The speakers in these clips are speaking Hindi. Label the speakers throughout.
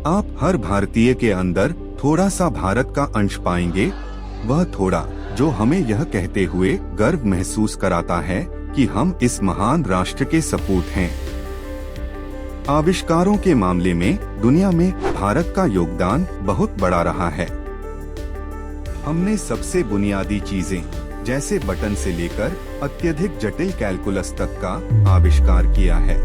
Speaker 1: आप हर भारतीय के अंदर थोड़ा सा भारत का अंश पाएंगे, वह थोड़ा जो हमें यह कहते हुए गर्व महसूस कराता है कि हम इस महान राष्ट्र के सपूत हैं। आविष्कारों के मामले में दुनिया में भारत का योगदान बहुत बड़ा रहा है। हमने सबसे बुनियादी चीजें जैसे बटन से लेकर अत्यधिक जटिल कैलकुलस तक का आविष्कार किया है।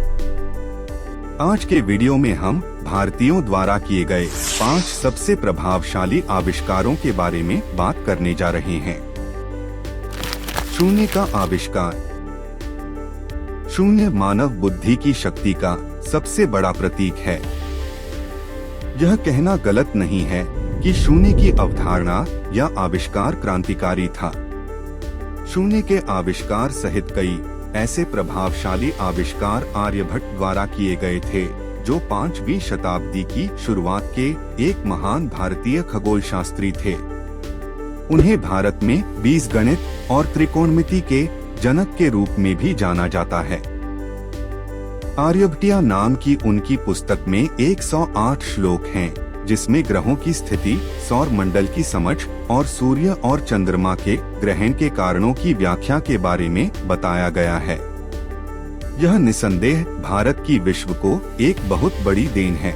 Speaker 1: आज के वीडियो में हम भारतीयों द्वारा किए गए 5 सबसे प्रभावशाली आविष्कारों के बारे में बात करने जा रहे हैं। शून्य का आविष्कार। शून्य मानव बुद्धि की शक्ति का सबसे बड़ा प्रतीक है। यह कहना गलत नहीं है कि शून्य की अवधारणा या आविष्कार क्रांतिकारी था। शून्य के आविष्कार सहित कई ऐसे प्रभावशाली आविष्कार आर्यभट्ट द्वारा किए गए थे, जो 5वीं शताब्दी की शुरुआत के एक महान भारतीय खगोलशास्त्री थे। उन्हें भारत में बीजगणित और त्रिकोणमिति के जनक के रूप में भी जाना जाता है। आर्यभट्टिया नाम की उनकी पुस्तक में 108 श्लोक हैं, जिसमें ग्रहों की स्थिति, सौर मंडल की समझ और सूर्य और चंद्रमा के ग्रहण के कारणों की व्याख्या के बारे में बताया गया है। यह निसंदेह भारत की विश्व को एक बहुत बड़ी देन है।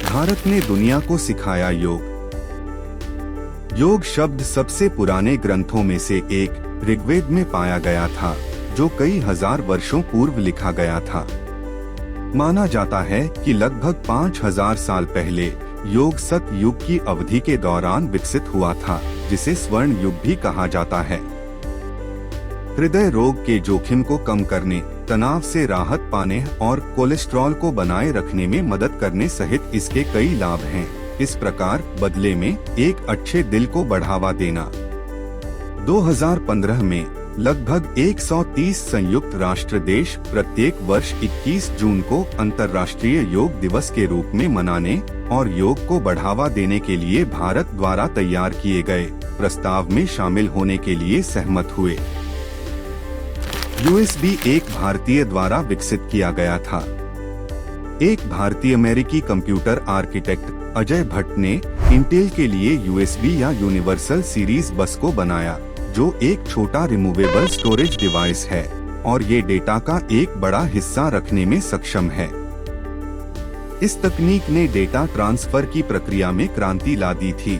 Speaker 1: भारत ने दुनिया को सिखाया योग। योग शब्द सबसे पुराने ग्रंथों में से एक ऋग्वेद में पाया गया था, जो कई हजार वर्षों पूर्व लिखा गया था। माना जाता है कि लगभग 5000 साल पहले योग सतयुग की अवधि के दौरान विकसित हुआ था, जिसे स्वर्ण युग भी कहा जाता है। हृदय रोग के जोखिम को कम करने, तनाव से राहत पाने और कोलेस्ट्रॉल को बनाए रखने में मदद करने सहित इसके कई लाभ हैं। इस प्रकार बदले में एक अच्छे दिल को बढ़ावा देना। 2015 में लगभग 130 संयुक्त राष्ट्र देश प्रत्येक वर्ष 21 जून को अंतर्राष्ट्रीय योग दिवस के रूप में मनाने और योग को बढ़ावा देने के लिए भारत द्वारा तैयार किए गए प्रस्ताव में शामिल होने के लिए सहमत हुए। USB एक भारतीय द्वारा विकसित किया गया था। एक भारतीय अमेरिकी कंप्यूटर आर्किटेक्ट अजय भट्ट ने इंटेल के लिए USB या यूनिवर्सल सीरीज बस को बनाया, जो एक छोटा रिमूवेबल स्टोरेज डिवाइस है और ये डेटा का एक बड़ा हिस्सा रखने में सक्षम है। इस तकनीक ने डेटा ट्रांसफर की प्रक्रिया में क्रांति ला दी थी।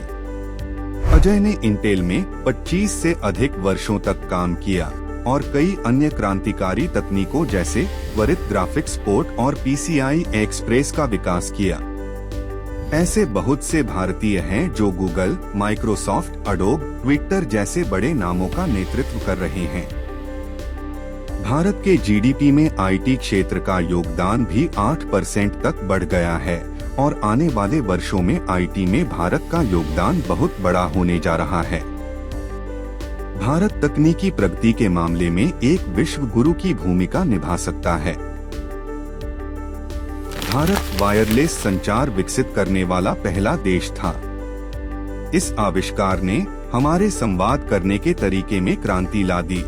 Speaker 1: अजय ने इंटेल में 25 से अधिक वर्षों तक काम किया और कई अन्य क्रांतिकारी तकनीकों जैसे त्वरित ग्राफिक्स पोर्ट और PCI एक्सप्रेस का विकास किया। ऐसे बहुत से भारतीय हैं जो गूगल, माइक्रोसॉफ्ट, एडोब, ट्विटर जैसे बड़े नामों का नेतृत्व कर रहे हैं। भारत के GDP में IT क्षेत्र का योगदान भी 8% तक बढ़ गया है और आने वाले वर्षों में IT में भारत का योगदान बहुत बड़ा होने जा रहा है। भारत तकनीकी प्रगति के मामले में एक विश्व गुरु की भूमिका निभा सकता है। भारत वायरलेस संचार विकसित करने वाला पहला देश था। इस आविष्कार ने हमारे संवाद करने के तरीके में क्रांति ला दी।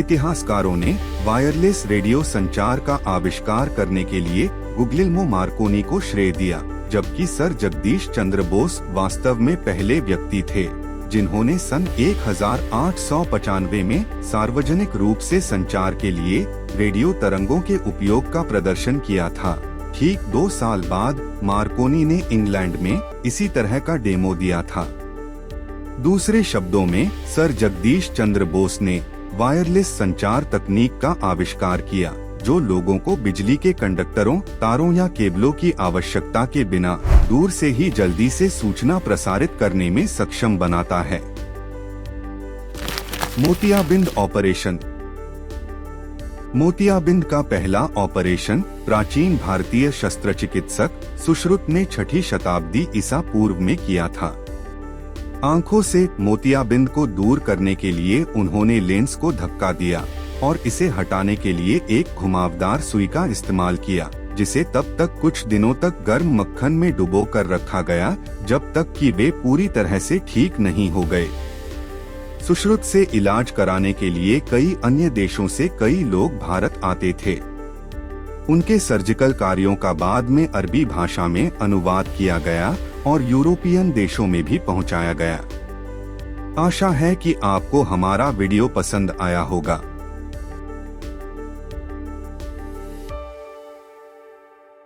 Speaker 1: इतिहासकारों ने वायरलेस रेडियो संचार का आविष्कार करने के लिए गुग्लिल्मो मार्कोनी को श्रेय दिया, जबकि सर जगदीश चंद्र बोस वास्तव में पहले व्यक्ति थे जिन्होंने सन 1895 में सार्वजनिक रूप से संचार के लिए रेडियो तरंगों के उपयोग का प्रदर्शन किया था। ठीक 2 साल बाद मार्कोनी ने इंग्लैंड में इसी तरह का डेमो दिया था। दूसरे शब्दों में, सर जगदीश चंद्र बोस ने वायरलेस संचार तकनीक का आविष्कार किया, जो लोगों को बिजली के कंडक्टरों, तारों या केबलों की आवश्यकता के बिना दूर से ही जल्दी से सूचना प्रसारित करने में सक्षम बनाता है। मोतियाबिंद ऑपरेशन। मोतियाबिंद का पहला ऑपरेशन प्राचीन भारतीय शस्त्र चिकित्सक सुश्रुत ने 6ठी शताब्दी ईसा पूर्व में किया था। आंखों से मोतियाबिंद को दूर करने के लिए उन्होंने लेंस को धक्का दिया और इसे हटाने के लिए एक घुमावदार सुई का इस्तेमाल किया, जिसे तब तक कुछ दिनों तक गर्म मक्खन में डुबो कर रखा गया जब तक कि वे पूरी तरह से ठीक नहीं हो गए। सुश्रुत से इलाज कराने के लिए कई अन्य देशों से कई लोग भारत आते थे। उनके सर्जिकल कार्यों का बाद में अरबी भाषा में अनुवाद किया गया और यूरोपियन देशों में भी पहुंचाया गया। आशा है कि आपको हमारा वीडियो पसंद आया होगा।